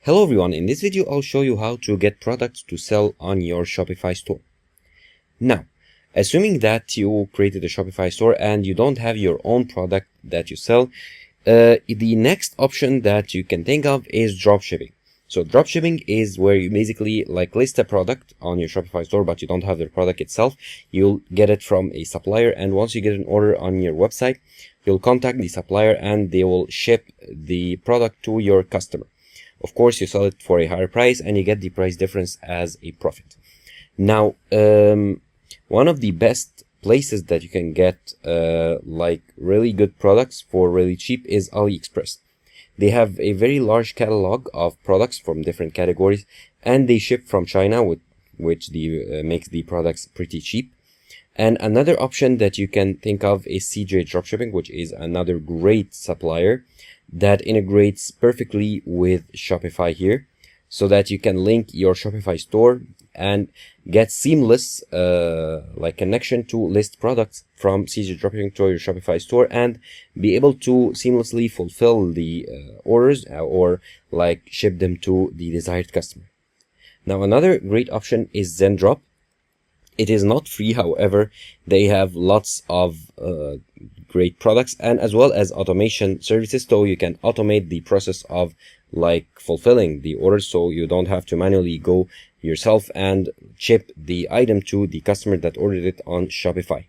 Hello everyone, in this video I'll show you how to get products to sell on your Shopify store. Now, assuming that you created a Shopify store and you don't have your own product that you sell, the next option that you can think of is dropshipping. So dropshipping is where you basically list a product on your Shopify store, but you don't have the product itself. You'll get it from a supplier, and once you get an order on your website, you'll contact the supplier and they will ship the product to your customer. Of course, you sell it for a higher price and you get the price difference as a profit. Now, one of the best places that you can get really good products for really cheap is AliExpress. They have a very large catalog of products from different categories, and they ship from China, which makes the products pretty cheap. And another option that you can think of is CJ Dropshipping, which is another great supplier that integrates perfectly with Shopify here, so that you can link your Shopify store and get seamless connection to list products from CJ Dropshipping to your Shopify store and be able to seamlessly fulfill the orders or ship them to the desired customer. Now, another great option is Zendrop. It is not free, however, they have lots of great products and as well as automation services, so you can automate the process of fulfilling the orders, so you don't have to manually go yourself and ship the item to the customer that ordered it on Shopify.